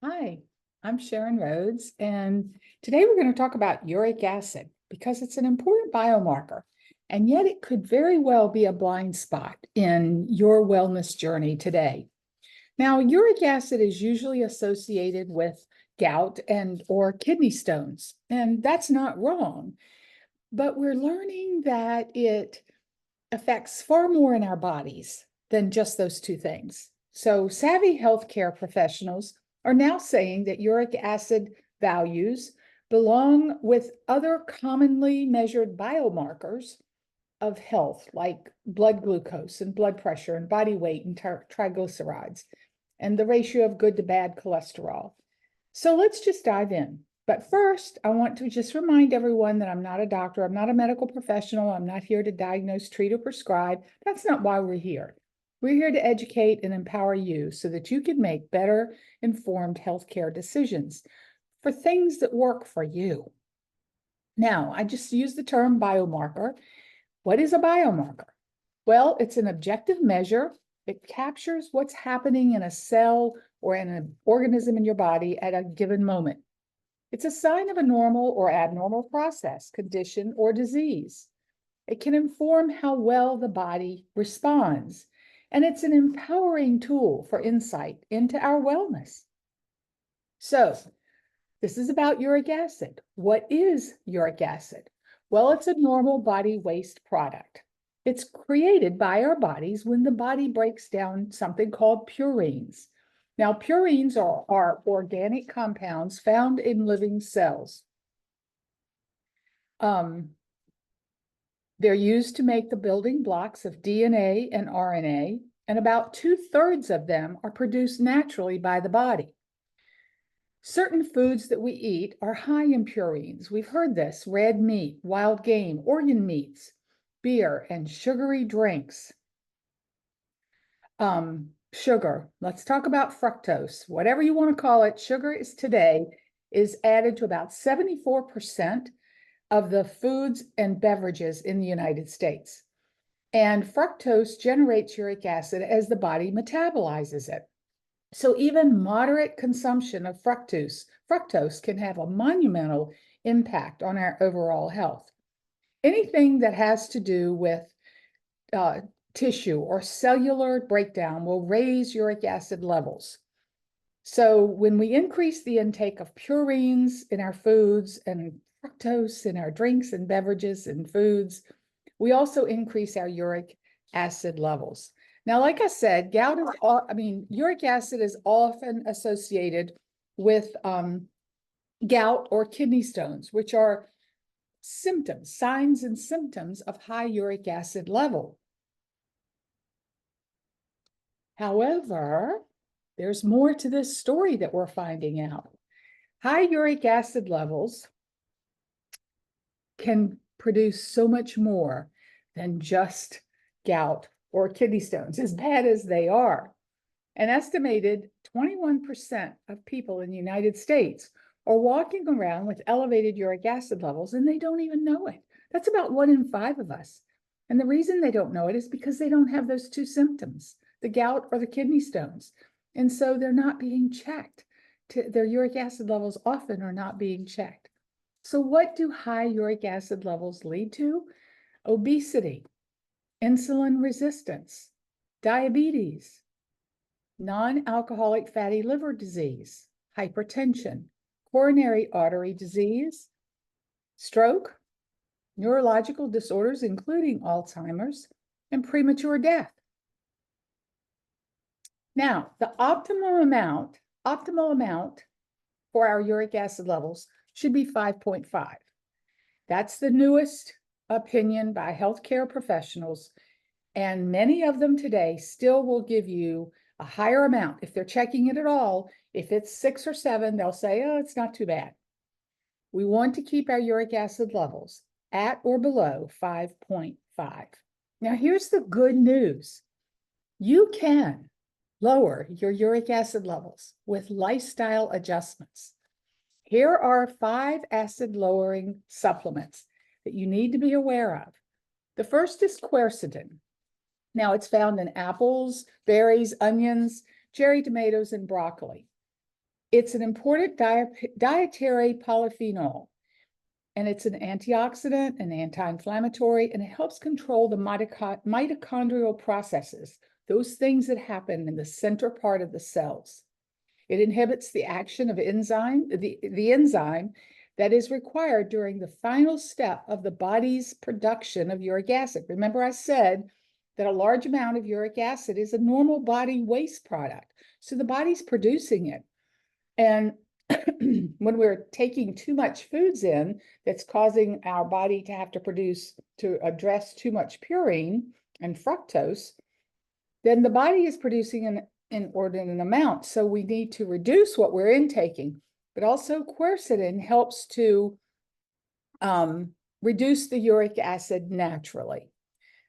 Hi, I'm Sharon Rhodes, and today we're going to talk about uric acid because it's an important biomarker, and yet it could very well be a blind spot in your wellness journey today. Now, uric acid is usually associated with gout and or kidney stones, and that's not wrong, but we're learning that it affects far more in our bodies than just those two things. So, savvy healthcare professionals are now saying that uric acid values belong with other commonly measured biomarkers of health, like blood glucose and blood pressure and body weight and triglycerides, and the ratio of good to bad cholesterol. So, let's just dive in. But first, I want to just remind everyone that I'm not a doctor. I'm not a medical professional. I'm not here to diagnose, treat, or prescribe. That's not why we're here. We're here to educate and empower you so that you can make better informed healthcare decisions for things that work for you. Now, I just use the term biomarker. What is a biomarker? Well, it's an objective measure. It captures what's happening in a cell or in an organism in your body at a given moment. It's a sign of a normal or abnormal process, condition, or disease. It can inform how well the body responds, and it's an empowering tool for insight into our wellness. So, this is about uric acid. What is uric acid? Well, it's a normal body waste product. It's created by our bodies when the body breaks down something called purines. Now, purines are organic compounds found in living cells. They're used to make the building blocks of DNA and RNA, and about 2/3 of them are produced naturally by the body. Certain foods that we eat are high in purines. We've heard this: red meat, wild game, organ meats, beer, and sugary drinks. Sugar. Let's talk about fructose. Whatever you want to call it, sugar is added to about 74% of the foods and beverages in the United States. And fructose generates uric acid as the body metabolizes it. So even moderate consumption of fructose can have a monumental impact on our overall health. Anything that has to do with tissue or cellular breakdown will raise uric acid levels. So when we increase the intake of purines in our foods and fructose in our drinks and beverages and foods, we also increase our uric acid levels. Now, like I said, uric acid is often associated with gout or kidney stones, which are symptoms, signs and symptoms of high uric acid level. However, there's more to this story that we're finding out. High uric acid levels can produce so much more than just gout or kidney stones, as bad as they are. An estimated 21% of people in the United States are walking around with elevated uric acid levels, and they don't even know it. That's about 1 in 5 of us. And the reason they don't know it is because they don't have those two symptoms, the gout or the kidney stones. And so they're not being checked. Their uric acid levels often are not being checked. So what do high uric acid levels lead to? Obesity, insulin resistance, diabetes, non-alcoholic fatty liver disease, hypertension, coronary artery disease, stroke, neurological disorders, including Alzheimer's, and premature death. Now, the optimal amount for our uric acid levels should be 5.5. That's the newest opinion by healthcare professionals, and many of them today still will give you a higher amount. If they're checking it at all, if it's 6 or 7, they'll say, oh, it's not too bad. We want to keep our uric acid levels at or below 5.5. Now, here's the good news. You can lower your uric acid levels with lifestyle adjustments. Here are 5 acid-lowering supplements that you need to be aware of. The first is quercetin. Now, it's found in apples, berries, onions, cherry tomatoes, and broccoli. It's an important dietary polyphenol, and it's an antioxidant, an anti-inflammatory, and it helps control the mitochondrial processes, those things that happen in the center part of the cells. It inhibits the action of the enzyme that is required during the final step of the body's production of uric acid. Remember, I said that a large amount of uric acid is a normal body waste product. So the body's producing it. And when we're taking too much foods in, that's causing our body to have to address too much purine and fructose, then the body is producing an inordinate amount. So we need to reduce what we're intaking. But also quercetin helps to reduce the uric acid naturally.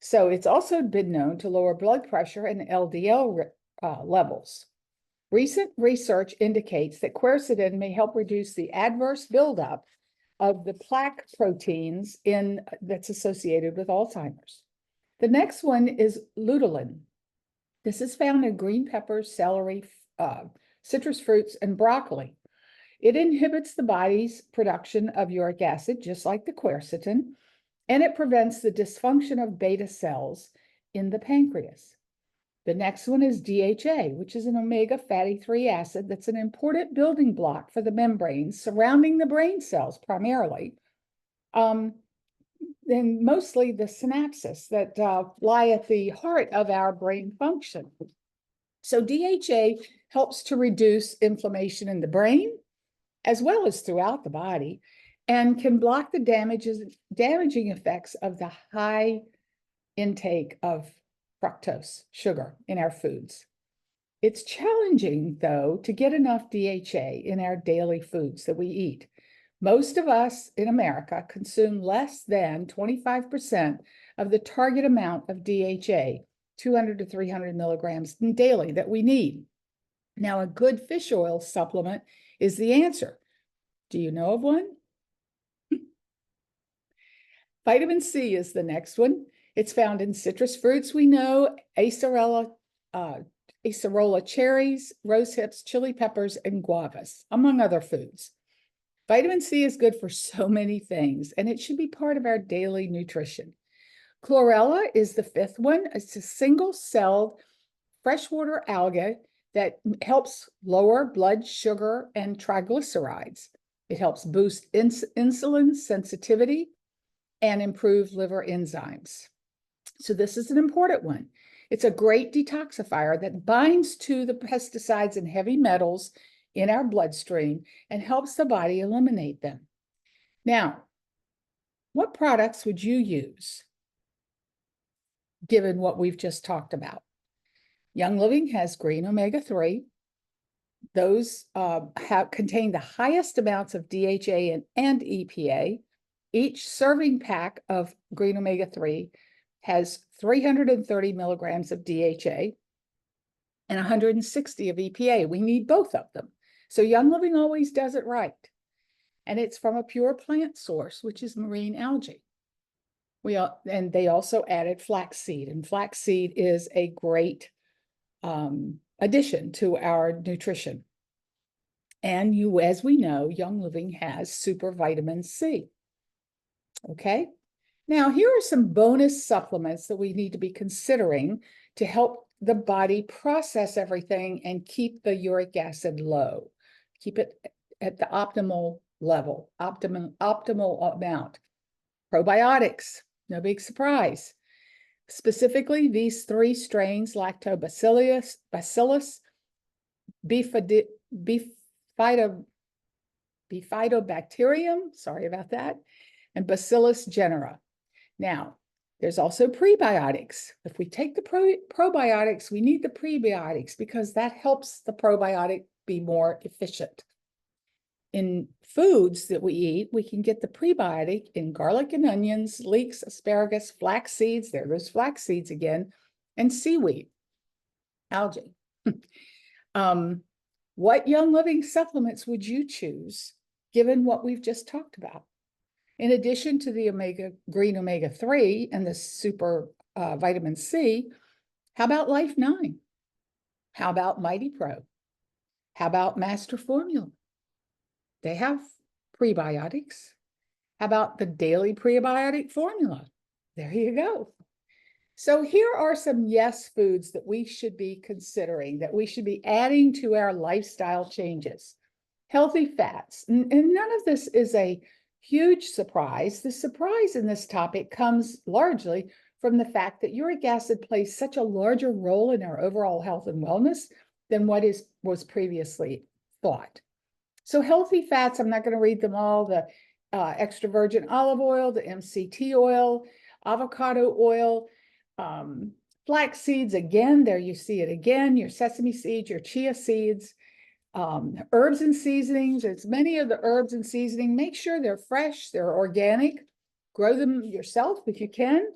So it's also been known to lower blood pressure and LDL levels. Recent research indicates that quercetin may help reduce the adverse buildup of the plaque proteins that's associated with Alzheimer's. The next one is luteolin. This is found in green peppers, celery, citrus fruits, and broccoli. It inhibits the body's production of uric acid, just like the quercetin, and it prevents the dysfunction of beta cells in the pancreas. The next one is DHA, which is an omega fatty 3 acid that's an important building block for the membranes surrounding the brain cells primarily, and mostly the synapses that lie at the heart of our brain function. So DHA helps to reduce inflammation in the brain, as well as throughout the body, and can block the damaging effects of the high intake of fructose, sugar, in our foods. It's challenging, though, to get enough DHA in our daily foods that we eat. Most of us in America consume less than 25% of the target amount of DHA, 200 to 300 milligrams daily, that we need. Now, a good fish oil supplement is the answer. Do you know of one? Vitamin C is the next one. It's found in citrus fruits, we know, acerola cherries, rose hips, chili peppers, and guavas, among other foods. Vitamin C is good for so many things, and it should be part of our daily nutrition. Chlorella is the fifth one. It's a single-celled freshwater algae that helps lower blood sugar and triglycerides. It helps boost insulin sensitivity and improve liver enzymes. So this is an important one. It's a great detoxifier that binds to the pesticides and heavy metals in our bloodstream and helps the body eliminate them. Now, what products would you use given what we've just talked about? Young Living has green omega-3. Those contain the highest amounts of DHA and EPA. Each serving pack of green omega-3 has 330 milligrams of DHA and 160 of EPA. We need both of them. So Young Living always does it right. And it's from a pure plant source, which is marine algae. And they also added flaxseed, and flaxseed is a great addition to our nutrition. And as we know, Young Living has super vitamin C. Okay. Now, here are some bonus supplements that we need to be considering to help the body process everything and keep the uric acid low, keep it at the optimal level, optimal amount. Probiotics, no big surprise. Specifically, these 3 strains, Lactobacillus, Bifidobacterium, sorry about that, and Bacillus genera. Now, there's also prebiotics. If we take the probiotics, we need the prebiotics because that helps the probiotic be more efficient. In foods that we eat, we can get the prebiotic in garlic and onions, leeks, asparagus, flax seeds, there goes flax seeds again, and seaweed, algae. What Young Living supplements would you choose given what we've just talked about? In addition to the green omega-3 and the super vitamin C, how about Life 9? How about Mighty Pro? How about Master Formula? They have prebiotics. How about the daily prebiotic formula? There you go. So here are some yes foods that we should be considering, that we should be adding to our lifestyle changes. Healthy fats. And none of this is a huge surprise. The surprise in this topic comes largely from the fact that uric acid plays such a larger role in our overall health and wellness than what was previously thought. So healthy fats, I'm not going to read them all, the extra virgin olive oil, the MCT oil, avocado oil, flax seeds, again, there you see it again, your sesame seeds, your chia seeds, herbs and seasonings. As many of the herbs and seasoning, make sure they're fresh, they're organic, grow them yourself if you can,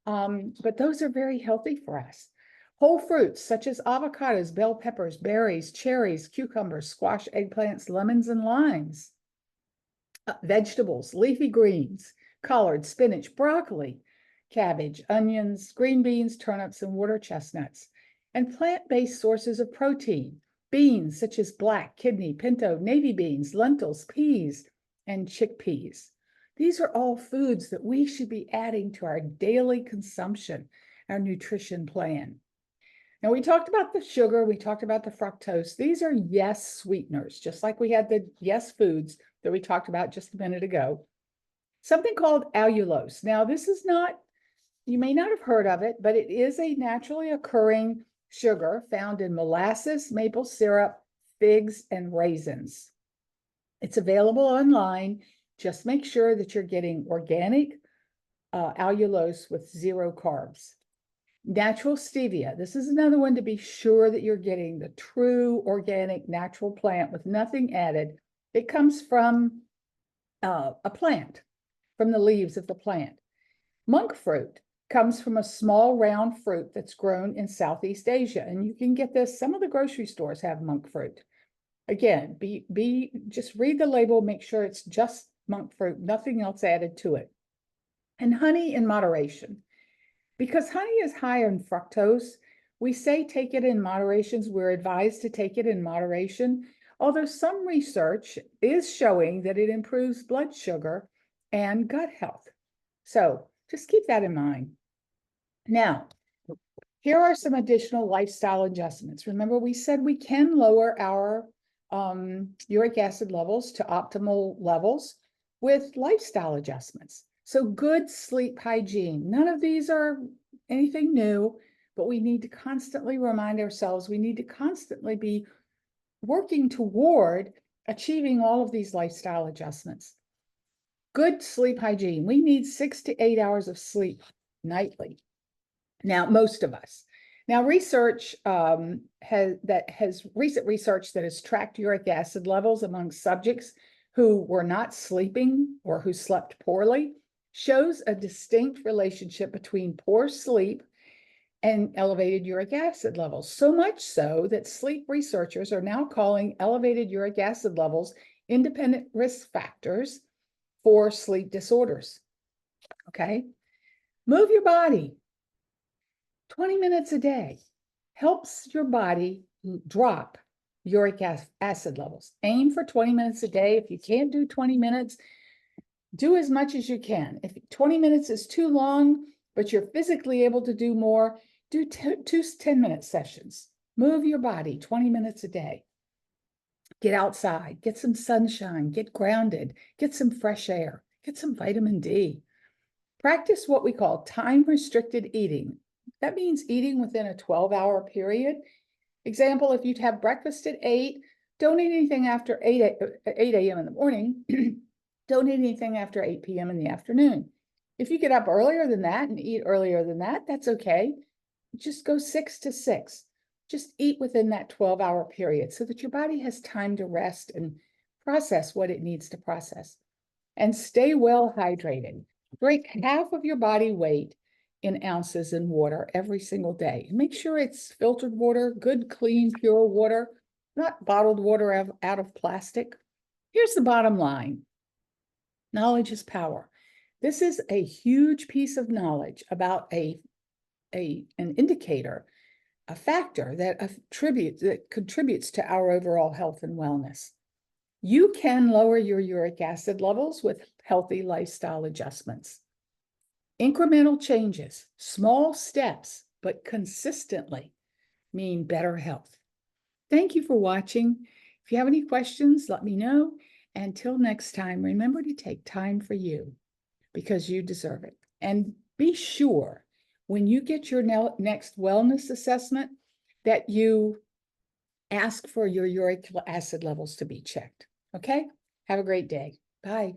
but those are very healthy for us. Whole fruits such as avocados, bell peppers, berries, cherries, cucumbers, squash, eggplants, lemons, and limes. Vegetables, leafy greens, collard, spinach, broccoli, cabbage, onions, green beans, turnips, and water chestnuts. And plant-based sources of protein, beans such as black, kidney, pinto, navy beans, lentils, peas, and chickpeas. These are all foods that we should be adding to our daily consumption, our nutrition plan. Now, we talked about the sugar, we talked about the fructose. These are yes sweeteners, just like we had the yes foods that we talked about just a minute ago. Something called allulose. Now, this is not, you may not have heard of it, but it is a naturally occurring sugar found in molasses, maple syrup, figs, and raisins. It's available online. Just make sure that you're getting organic allulose with 0 carbs. Natural stevia. This is another one to be sure that you're getting the true organic natural plant with nothing added. It comes from a plant, from the leaves of the plant. Monk fruit comes from a small round fruit that's grown in Southeast Asia. And you can get this, some of the grocery stores have monk fruit. Again, just read the label, make sure it's just monk fruit, nothing else added to it. And honey in moderation. Because honey is high in fructose, we say take it in moderation. We're advised to take it in moderation, although some research is showing that it improves blood sugar and gut health. So just keep that in mind. Now, here are some additional lifestyle adjustments. Remember, we said we can lower our uric acid levels to optimal levels with lifestyle adjustments. So good sleep hygiene. None of these are anything new, but we need to constantly remind ourselves, we need to constantly be working toward achieving all of these lifestyle adjustments. Good sleep hygiene. We need 6 to 8 hours of sleep nightly. Now, most of us. Now, research recent research that has tracked uric acid levels among subjects who were not sleeping or who slept poorly shows a distinct relationship between poor sleep and elevated uric acid levels. So much so that sleep researchers are now calling elevated uric acid levels independent risk factors for sleep disorders. Okay? Move your body. 20 minutes a day helps your body drop uric acid levels. Aim for 20 minutes a day. If you can't do 20 minutes, do as much as you can. If 20 minutes is too long, but you're physically able to do more, do two 10-minute sessions. Move your body 20 minutes a day. Get outside, get some sunshine, get grounded, get some fresh air, get some vitamin D. Practice what we call time-restricted eating. That means eating within a 12-hour period. Example, if you'd have breakfast at 8, don't eat anything after 8 a.m. in the morning. Don't eat anything after 8 p.m. in the afternoon. If you get up earlier than that and eat earlier than that, that's okay. Just go 6 to 6. Just eat within that 12-hour period so that your body has time to rest and process what it needs to process. And stay well hydrated. Drink half of your body weight in ounces in water every single day. Make sure it's filtered water, good, clean, pure water, not bottled water out of plastic. Here's the bottom line. Knowledge is power. This is a huge piece of knowledge about an indicator a factor that contributes to our overall health and wellness. You can lower your uric acid levels with healthy lifestyle adjustments. Incremental changes, small steps, but consistently mean better health. Thank you for watching. If you have any questions, let me know. Until next time, remember to take time for you because you deserve it. And be sure when you get your next wellness assessment that you ask for your uric acid levels to be checked. Okay? Have a great day. Bye.